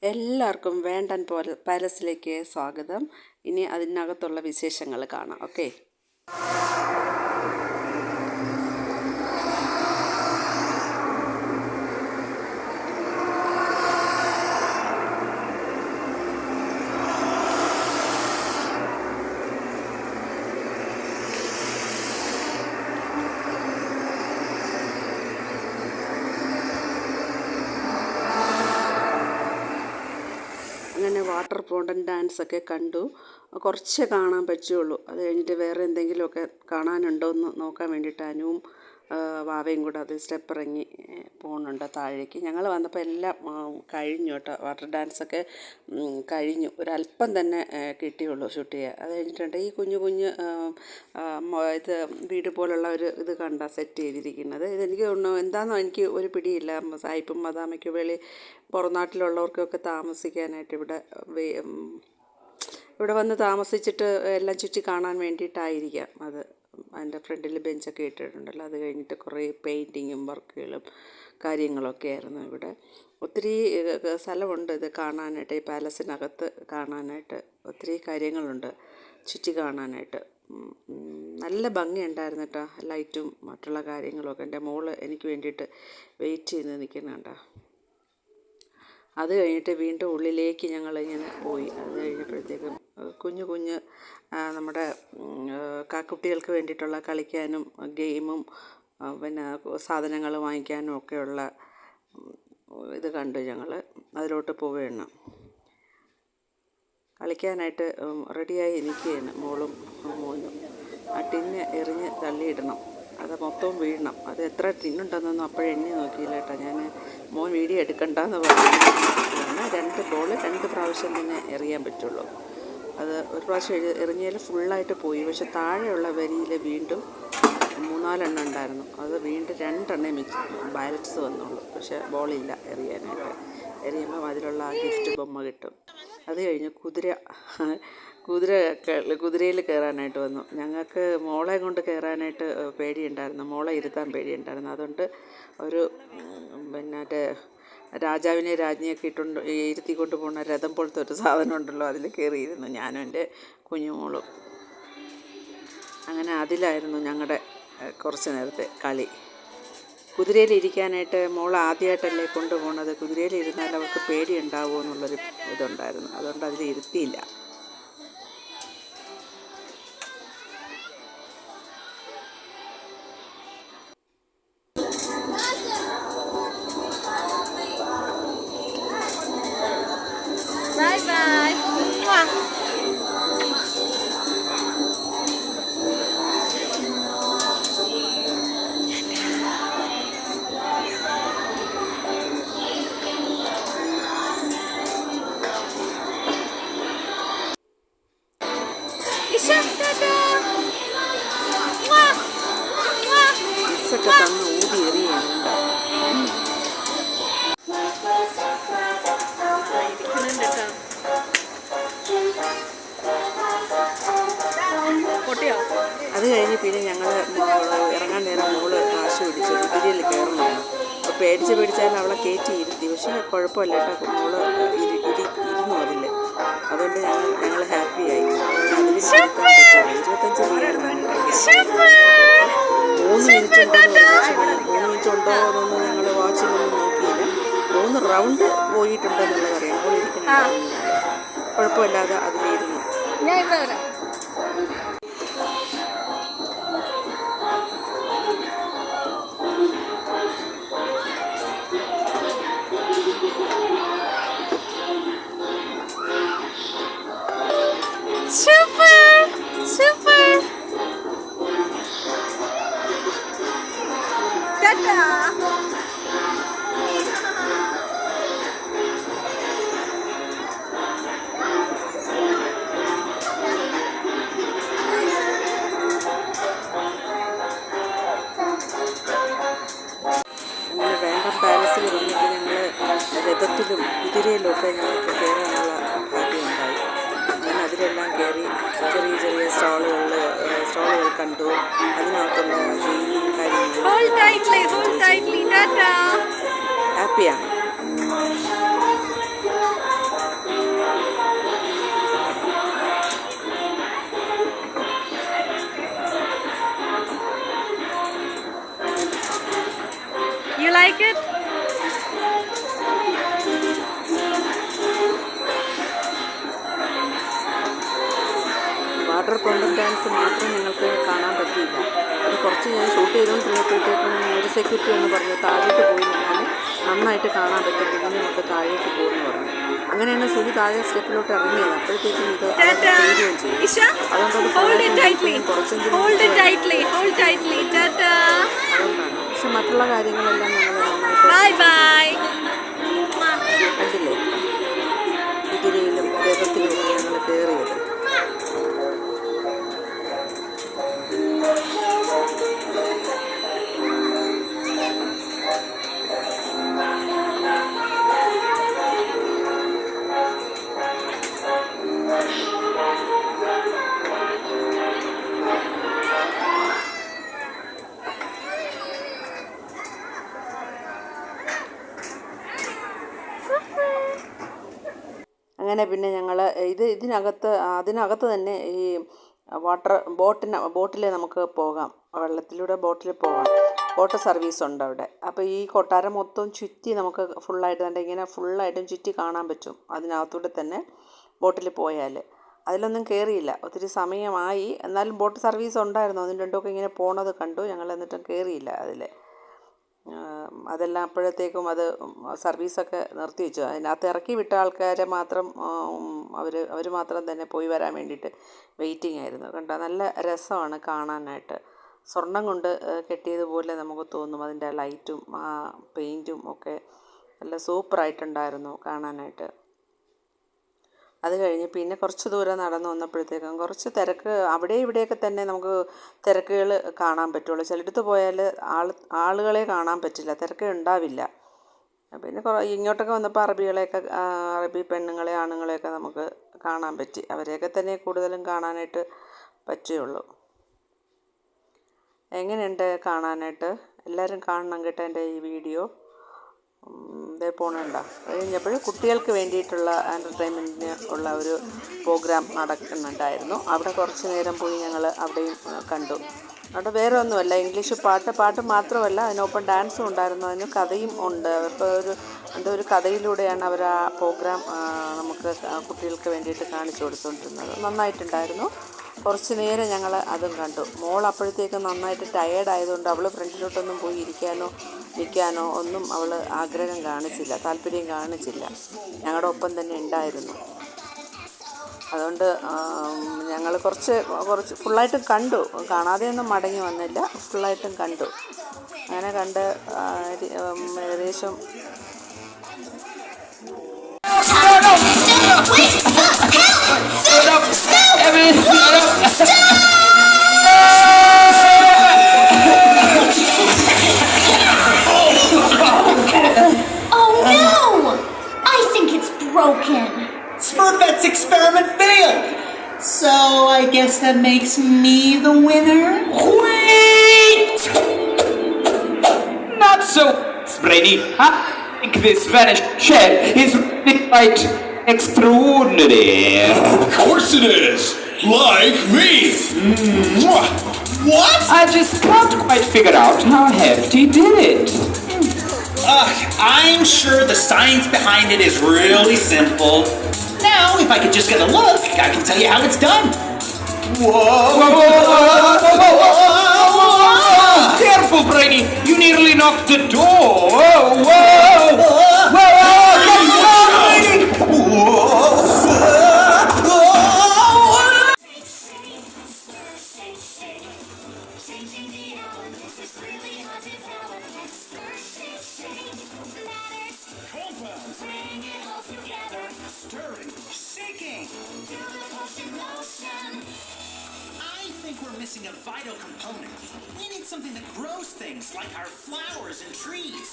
എല്ലാവർക്കും വേണ്ടൻ പാലസിലേക്ക് സ്വാഗതം. ഇനി അതിനകത്തുള്ള വിശേഷങ്ങൾ കാണാം. ഓക്കെ. അങ്ങനെ വാട്ടർ ഫൗണ്ടൻ ഡാൻസൊക്കെ കണ്ടു. കുറച്ചേ കാണാൻ പറ്റുള്ളൂ. അത് കഴിഞ്ഞിട്ട് വേറെ എന്തെങ്കിലുമൊക്കെ കാണാനുണ്ടോ എന്ന് നോക്കാൻ വേണ്ടിയിട്ട് അനുവും വാവയും കൂടെ അത് സ്റ്റെപ്പ് ഇറങ്ങി പോകുന്നുണ്ട് താഴേക്ക്. ഞങ്ങൾ വന്നപ്പോൾ എല്ലാം കഴിഞ്ഞു കേട്ടോ. വാട്ടർ ഡാൻസൊക്കെ കഴിഞ്ഞു. ഒരല്പം തന്നെ കിട്ടിയുള്ളൂ ഷൂട്ട് ചെയ്യാൻ. അത് കഴിഞ്ഞിട്ടുണ്ട് ഈ കുഞ്ഞു ഇത് വീട് പോലുള്ള ഒരു ഇത് കണ്ട സെറ്റ് ചെയ്തിരിക്കുന്നത്. ഇതെനിക്ക് എന്താണെന്നോ എനിക്ക് ഒരു പിടിയില്ല. സായിപ്പും മദാമയ്ക്കും പുറം നാട്ടിലുള്ളവർക്കൊക്കെ താമസിക്കാനായിട്ട് ഇവിടെ വന്ന് താമസിച്ചിട്ട് എല്ലാം ചുറ്റി കാണാൻ വേണ്ടിയിട്ടായിരിക്കാം അത്. അതിൻ്റെ ഫ്രണ്ടിൽ ബെഞ്ചൊക്കെ ഇട്ടിട്ടുണ്ടല്ലോ. അത് കഴിഞ്ഞിട്ട് കുറേ പെയിൻറ്റിങ്ങും വർക്കുകളും കാര്യങ്ങളൊക്കെ ആയിരുന്നു ഇവിടെ. ഒത്തിരി സ്ഥലമുണ്ട് ഇത് കാണാനായിട്ട്. ഈ പാലസിനകത്ത് കാണാനായിട്ട് ഒത്തിരി കാര്യങ്ങളുണ്ട് ചുറ്റി കാണാനായിട്ട്. നല്ല ഭംഗിയുണ്ടായിരുന്നു കേട്ടോ. ലൈറ്റും മറ്റുള്ള കാര്യങ്ങളൊക്കെ. എൻ്റെ മോള് എനിക്ക് വേണ്ടിയിട്ട് വെയിറ്റ് ചെയ്ത് നിൽക്കുന്നുണ്ടോ. അത് കഴിഞ്ഞിട്ട് വീണ്ടും ഉള്ളിലേക്ക് ഞങ്ങളിങ്ങനെ പോയി. അത് കഴിഞ്ഞപ്പോഴത്തേക്കും കുഞ്ഞ് നമ്മുടെ കുട്ടികൾക്ക് വേണ്ടിയിട്ടുള്ള കളിക്കാനും ഗെയിമും പിന്നെ സാധനങ്ങൾ വാങ്ങിക്കാനും ഒക്കെയുള്ള ഇത് കണ്ടു. ഞങ്ങൾ അതിലോട്ട് പോവുകയാണ്. കളിക്കാനായിട്ട് റെഡിയായി നിൽക്കുകയാണ് മോളും മോനും. ആ ടിന്ന് എറിഞ്ഞ് തള്ളിയിടണം. അത് മൊത്തവും വീഴണം. അത് എത്ര ടിന്നുണ്ടെന്നൊന്നും അപ്പോഴെണ്ണി നോക്കിയില്ല കേട്ടോ. ഞാൻ മോൻ വീഡിയോ എടുക്കണ്ടെന്ന് പറഞ്ഞു. 2 ബോൾ 2 പ്രാവശ്യം തന്നെ എറിയാൻ പറ്റുള്ളൂ. അത് ഒരു പ്രാവശ്യം എറിഞ്ഞാൽ ഫുള്ളായിട്ട് പോയി. പക്ഷെ താഴെയുള്ള വരിയിൽ വീണ്ടും 3-4 എണ്ണം ഉണ്ടായിരുന്നു. അത് വീണ്ടും 2 എണ്ണേ ബാലൻസ് വന്നുള്ളൂ. പക്ഷേ ബോളില്ല എറിയാനായിട്ട്. എറിയുമ്പോൾ അതിലുള്ള ആ ഗിഫ്റ്റ് ബൊമ്മ കിട്ടും. അത് കഴിഞ്ഞ് കുതിരയിൽ കയറാനായിട്ട് വന്നു. ഞങ്ങൾക്ക് മോളെ കൊണ്ട് കയറാനായിട്ട് പേടിയുണ്ടായിരുന്നു. മോളെ ഇരുത്താൻ പേടിയുണ്ടായിരുന്നു. അതുകൊണ്ട് ഒരു പിന്നെ രാജാവിനെ രാജ്ഞിയൊക്കെ ഇരുത്തിക്കൊണ്ട് പോകുന്ന രഥം പോലത്തെ ഒരു സാധനം ഉണ്ടല്ലോ, അതിൽ കയറിയിരുന്നു ഞാനും എൻ്റെ കുഞ്ഞുമോളും. അങ്ങനെ അതിലായിരുന്നു ഞങ്ങളുടെ കുറച്ച് നേരത്തെ കളി. കുതിരയിലിരിക്കാനായിട്ട് മോൾ ആദ്യമായിട്ടല്ലേ കൊണ്ടുപോകുന്നത്. കുതിരയിലിരുന്നാൽ അവർക്ക് പേടിയുണ്ടാവുമോ എന്നുള്ളൊരു ഇതുണ്ടായിരുന്നു. അതുകൊണ്ട് അതിൽ ഇരുത്തിയില്ല. ഒക്കെ തന്ന് ഊതി എറിയാണ്. അത് കഴിഞ്ഞ് പിന്നെ ഞങ്ങൾ ഇറങ്ങാൻ നേരം മോള് കാശ് പിടിച്ചു കുതിരയിൽ കയറണമെന്ന്. അപ്പോൾ പേടിച്ചാൽ അവളെ കയറ്റി ഇരുത്തി. പക്ഷേ കുഴപ്പമില്ല കേട്ടോ. മോള് ഇരുന്നു അതിൽ. അതുകൊണ്ട് ഞങ്ങൾ ഹാപ്പിയായി. അതിൽ 25 റിയാലാണ്. 3 മിനിറ്റ് ഉണ്ടോ എന്നൊന്നും ഞങ്ങൾ വാച്ചിലൊന്നും നോക്കിയില്ല. 3 റൗണ്ട് പോയിട്ടുണ്ടെന്നുള്ളത് അറിയാം. മോൾ ഇരിക്കുന്നത് കുഴപ്പമില്ലാതെ അതിലിരുന്നു. പാലസിൽ വന്നിട്ട് ഞങ്ങൾ രഥത്തിലും കുതിരയിലൊക്കെ ഞങ്ങൾക്ക് കയറാനുള്ള ഭാഗ്യമുണ്ടായി. അങ്ങനെ അതിലെല്ലാം കയറി ചെറിയ സ്റ്റോളുകൾ കണ്ടു. അതിനകത്തുള്ള കാര്യങ്ങൾ ഹാപ്പിയാണ്. വാട്ടർ ഫൗണ്ടൻ ഡാൻസ് മാത്രം ഞങ്ങൾക്ക് കാണാൻ പറ്റിയില്ല. അത് കുറച്ച് ഞാൻ ഷൂട്ട് ചെയ്തുകൊണ്ടിരുന്നപ്പോഴത്തേക്കും ഒരു സെക്യൂരിറ്റി എന്ന് പറഞ്ഞു താഴോട്ട് പോയി നിന്നാൽ നന്നായിട്ട് കാണാൻ പറ്റും, പിന്നെ കൊണ്ട് താഴേക്ക് പോകുമെന്ന് പറഞ്ഞു. അങ്ങനെയാണ് സുഖി താഴെ സ്റ്റെപ്പിലോട്ട് ഇറങ്ങിയത്. അപ്പോഴത്തേക്കും ഇത് തീരുകയും ചെയ്തു. അതുകൊണ്ടത് കുറച്ചെങ്കിലും അതുകൊണ്ടാണ്. പക്ഷെ മറ്റുള്ള കാര്യങ്ങളെല്ലാം ഞങ്ങൾ നന്നായിട്ട് കണ്ടില്ലേ, കുതിരയിലും രഥത്തിലും ഞങ്ങൾ കയറിയത്. അങ്ങനെ പിന്നെ ഞങ്ങൾ അതിനകത്ത് തന്നെ ഈ ബോട്ടിൽ നമുക്ക് പോകാം, വെള്ളത്തിലൂടെ ബോട്ടിൽ പോകാം. ബോട്ട് സർവീസ് ഉണ്ട് അവിടെ. അപ്പോൾ ഈ കൊട്ടാരം മൊത്തം ചുറ്റി നമുക്ക് ഫുള്ളായിട്ട് ഇങ്ങനെ ഫുള്ളായിട്ടും ചുറ്റി കാണാൻ പറ്റും അതിനകത്തൂടെ തന്നെ ബോട്ടിൽ പോയാൽ. അതിലൊന്നും കയറിയില്ല, ഒത്തിരി സമയമായി. എന്നാലും ബോട്ട് സർവീസ് ഉണ്ടായിരുന്നു, അതിന് രണ്ടുമൊക്കെ ഇങ്ങനെ പോണത് കണ്ടു. ഞങ്ങൾ എന്നിട്ടും കയറിയില്ല അതിൽ. അതെല്ലാം അപ്പോഴത്തേക്കും അത് സർവീസൊക്കെ നിർത്തി വെച്ചു. അതിനകത്ത് ഇറക്കി വിട്ട ആൾക്കാരെ മാത്രം അവർ മാത്രം തന്നെ പോയി വരാൻ വേണ്ടിയിട്ട് വെയിറ്റിംഗ് ആയിരുന്നു. കണ്ടോ, നല്ല രസമാണ് കാണാനായിട്ട്. സ്വർണം കൊണ്ട് കെട്ടിയതുപോലെ നമുക്ക് തോന്നും. അതിൻ്റെ ലൈറ്റും ആ പെയിൻറ്റും ഒക്കെ നല്ല സൂപ്പറായിട്ടുണ്ടായിരുന്നു കാണാനായിട്ട്. അത് കഴിഞ്ഞ് പിന്നെ കുറച്ച് ദൂരം നടന്നു വന്നപ്പോഴത്തേക്കും കുറച്ച് തിരക്ക്, അവിടെ ഇവിടെയൊക്കെ തന്നെ നമുക്ക് തിരക്കുകൾ കാണാൻ പറ്റുള്ളൂ. ചിലയിടത്ത് പോയാൽ ആളുകളെ കാണാൻ പറ്റില്ല, തിരക്ക് ഉണ്ടാവില്ല. പിന്നെ ഇങ്ങോട്ടൊക്കെ വന്നപ്പോൾ അറബി പെണ്ണുങ്ങളെ ആണുങ്ങളെയൊക്കെ നമുക്ക് കാണാൻ പറ്റി. അവരെയൊക്കെ തന്നെ കൂടുതലും കാണാനായിട്ട് പറ്റുകയുള്ളൂ. എങ്ങനെയുണ്ട് കാണാനായിട്ട്? എല്ലാവരും കാണണം കേട്ടോ എൻ്റെ ഈ വീഡിയോ. ഇതേ പോകണുണ്ടോ. അത് കഴിഞ്ഞപ്പോൾ കുട്ടികൾക്ക് വേണ്ടിയിട്ടുള്ള എൻ്റർടൈൻമെൻറ്റിന് ഉള്ള ഒരു പ്രോഗ്രാം നടക്കുന്നുണ്ടായിരുന്നു. അവിടെ കുറച്ച് നേരം പോയി ഞങ്ങൾ അവിടെയും കണ്ടു. അവിടെ വേറെ ഒന്നുമല്ല, ഇംഗ്ലീഷ് പാട്ട് മാത്രമല്ല, അതിനൊപ്പം ഡാൻസും ഉണ്ടായിരുന്നു, അതിന് കഥയും ഉണ്ട്. അവർക്ക് ഒരു കഥയിലൂടെയാണ് അവർ ആ പ്രോഗ്രാം നമുക്ക് കുട്ടികൾക്ക് വേണ്ടിയിട്ട് കാണിച്ചു കൊടുത്തുകൊണ്ടിരുന്നത്. നന്നായിട്ടുണ്ടായിരുന്നു. കുറച്ച് നേരം ഞങ്ങൾ അതും കണ്ടു. മോൾ അപ്പോഴത്തേക്കും നന്നായിട്ട് ടയേർഡായതുകൊണ്ട് അവൾ ഫ്രണ്ടിലോട്ടൊന്നും പോയി ഇരിക്കാനോ നിൽക്കാനോ ഒന്നും അവൾ ആഗ്രഹം കാണിച്ചില്ല, താല്പര്യം കാണിച്ചില്ല. ഞങ്ങളുടെ ഒപ്പം തന്നെ ഉണ്ടായിരുന്നു. അതുകൊണ്ട് ഞങ്ങൾ കുറച്ച് ഫുള്ളായിട്ടും കണ്ടു, കാണാതെയൊന്നും മടങ്ങി വന്നില്ല, ഫുള്ളായിട്ടും കണ്ടു. അങ്ങനെ കണ്ട് ഏകദേശം Smurfette's experiment failed. So I guess that makes me the winner? Wait! Not so, Brady. I think this vanished shed is really quite extraordinary. Of course it is! Like me! What? I just can't quite figure out how Hefty did it. I'm sure the science behind it is really simple. Now, if I could just get a look, I can tell you how it's done. Whoa! Careful, Brady! You nearly knocked the door! Whoa! Come on, Brady! I think we're missing a vital component. We need something that grows things like our flowers and trees.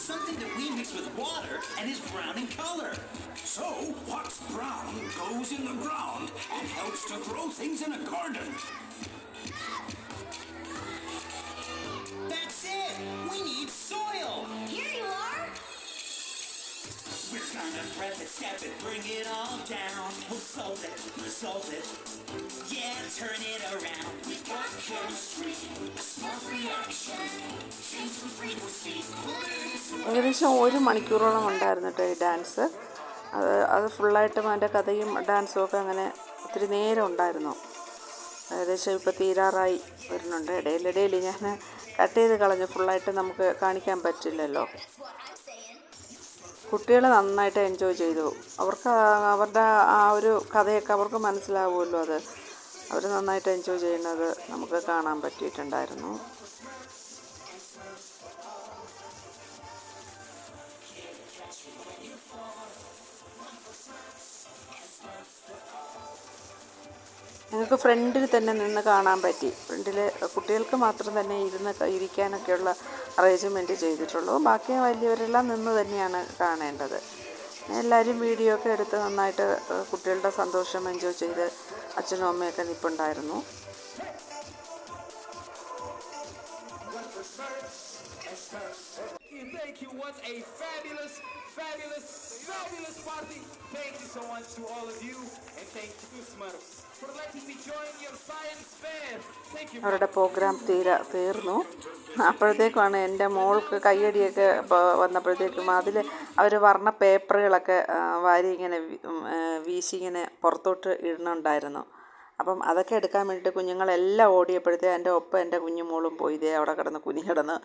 Something that we mix with water and is brown in color. So, what's brown goes in the ground and helps to grow things in a garden. That's it! We need soil! Here you are! We're gonna prep it, step it, bring it all down. We'll solve it. Yeah, turn it around. We've got chemistry, a small reaction, change the frequency. ഏകദേശം 1 മണിക്കൂറോളം ഉണ്ടായിരുന്നു കേട്ടോ ഈ dance. അത് ഫുള്ളായിട്ടും അതിൻ്റെ കഥയും ഡാൻസും ഒക്കെ അങ്ങനെ ഒത്തിരി നേരം ഉണ്ടായിരുന്നു. ഏകദേശം ഇപ്പോൾ തീരാറായി വരുന്നുണ്ട്. ഇടയിലിടയിൽ ഞാൻ കട്ട് ചെയ്ത് കളഞ്ഞു, ഫുള്ളായിട്ട് നമുക്ക് കാണിക്കാൻ പറ്റില്ലല്ലോ. കുട്ടികൾ നന്നായിട്ട് എൻജോയ് ചെയ്തു. അവർക്ക് അവരുടെ ആ ഒരു കഥയൊക്കെ അവർക്ക് മനസ്സിലാവുമല്ലോ. അത് അവർ നന്നായിട്ട് എൻജോയ് ചെയ്യുന്നത് നമുക്ക് കാണാൻ പറ്റിയിട്ടുണ്ടായിരുന്നു. ഞങ്ങൾക്ക് ഫ്രണ്ടിൽ തന്നെ നിന്ന് കാണാൻ പറ്റി. ഫ്രണ്ടിൽ കുട്ടികൾക്ക് മാത്രം തന്നെ ഇരിക്കാനൊക്കെയുള്ള അറേഞ്ച്മെൻറ്റ് ചെയ്തിട്ടുള്ളൂ. ബാക്കി വലിയവരെല്ലാം നിന്ന് തന്നെയാണ് കാണേണ്ടത്. എല്ലാവരും വീഡിയോ ഒക്കെ എടുത്ത് നന്നായിട്ട് കുട്ടികളുടെ സന്തോഷം എൻജോയ് ചെയ്ത് അച്ഛനും അമ്മയൊക്കെ നിൽപ്പുണ്ടായിരുന്നു. Thank you. What a fabulous party. Thank you so much to all of you. And thank you, Smurfs, for letting me join your science fair. Thank you. അവരുടെ പ്രോഗ്രാം തീർന്നു. അപ്പോഴത്തേക്കുമാണ് എൻ്റെ മോൾക്ക് കയ്യടിയൊക്കെ വന്നപ്പോഴത്തേക്കും അതിൽ അവർ വർണ്ണ പേപ്പറുകളൊക്കെ വാരി ഇങ്ങനെ വീശി ഇങ്ങനെ പുറത്തോട്ട് ഇടുന്നുണ്ടായിരുന്നു. അപ്പം അതൊക്കെ എടുക്കാൻ വേണ്ടിയിട്ട് കുഞ്ഞുങ്ങളെല്ലാം ഓടിയപ്പോഴത്തേക്ക് എൻ്റെ ഒപ്പം എൻ്റെ കുഞ്ഞുമോളും പോയി. ഇതേ അവിടെ കിടന്ന് കിടന്ന്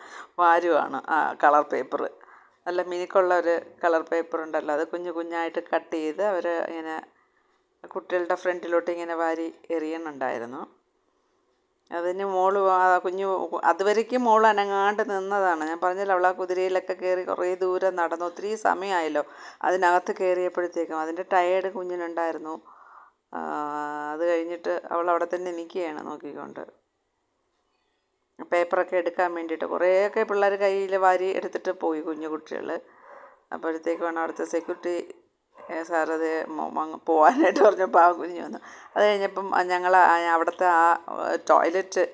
വാരുവാണ് ആ കളർ പേപ്പർ. നല്ല മിനുക്കുള്ള ഒരു കളർ പേപ്പർ ഉണ്ടല്ലോ, അത് കുഞ്ഞായിട്ട് കട്ട് ചെയ്ത് അവർ ഇങ്ങനെ കുട്ടികളുടെ ഫ്രണ്ടിലോട്ട് ഇങ്ങനെ വാരി എറിയുന്നുണ്ടായിരുന്നു. അതിന് അതുവരേക്കും മോൾ അനങ്ങാണ്ട് നിന്നതാണ്. ഞാൻ പറഞ്ഞല്ലോ, അവൾ ആ കുതിരയിലൊക്കെ കയറി കുറേ ദൂരം നടന്നു. ഒത്തിരി സമയമായല്ലോ അതിനകത്ത് കയറിയപ്പോഴത്തേക്കും. അതിൻ്റെ ടയേർഡ് കുഞ്ഞിനുണ്ടായിരുന്നു. അത് കഴിഞ്ഞിട്ട് അവൾ അവിടെ തന്നെ നിൽക്കുകയാണ് നോക്കിക്കൊണ്ട്. പേപ്പറൊക്കെ എടുക്കാൻ വേണ്ടിയിട്ട് കുറേയൊക്കെ പിള്ളേർ കയ്യിൽ വാരി എടുത്തിട്ട് പോയി, കുഞ്ഞു കുട്ടികൾ. അപ്പോഴത്തേക്കാണ് അവിടുത്തെ സെക്യൂരിറ്റി സാർ അത് പോകാനായിട്ട് പറഞ്ഞപ്പോൾ ആ കുഞ്ഞു വന്നു. അത് കഴിഞ്ഞപ്പം ഞങ്ങൾ അവിടുത്തെ ആ ടോയ്ലറ്റ്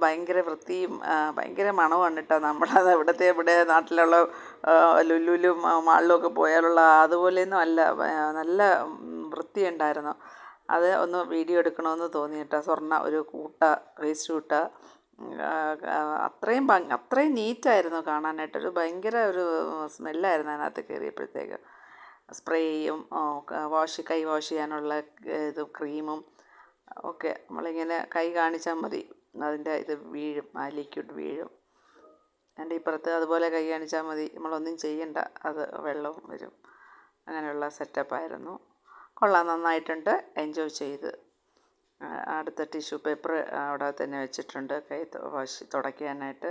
ഭയങ്കര വൃത്തിയും ഭയങ്കര മണമാണ് കേട്ടോ. നമ്മളത് ഇവിടെ നാട്ടിലുള്ള ലുലുലും മാളിലും ഒക്കെ പോയാലുള്ള അതുപോലെയൊന്നും അല്ല, നല്ല വൃത്തിയുണ്ടായിരുന്നു. അത് ഒന്ന് വീഡിയോ എടുക്കണമെന്ന് തോന്നി കേട്ടോ. ഒരു വേസ്റ്റ് കൂട്ട അത്രയും നീറ്റായിരുന്നു കാണാനായിട്ട്. ഭയങ്കര ഒരു സ്മെല്ലായിരുന്നു അതിനകത്ത് കയറിയപ്പോഴത്തേക്ക്. സ്പ്രേയും കൈ വാഷ് ചെയ്യാനുള്ള ക്രീമും ഒക്കെ നമ്മളിങ്ങനെ കൈ കാണിച്ചാൽ മതി, അതിൻ്റെ വീഴും, ആ ലിക്വിഡ് വീഴും. എൻ്റെ ഇപ്പുറത്ത് അതുപോലെ കൈ കാണിച്ചാൽ മതി, നമ്മളൊന്നും ചെയ്യണ്ട, അത് വെള്ളവും വരും. അങ്ങനെയുള്ള സെറ്റപ്പായിരുന്നു. കൊള്ളാം, നന്നായിട്ടുണ്ട്, എൻജോയ് ചെയ്ത്. അടുത്ത ടിഷ്യൂ പേപ്പർ അവിടെ തന്നെ വെച്ചിട്ടുണ്ട്, കൈ തുടയ്ക്കാനായിട്ട്.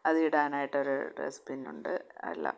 അത് ഇടാനായിട്ടൊരു ഡസ്റ്റ്ബിന്നുണ്ട്. എല്ലാം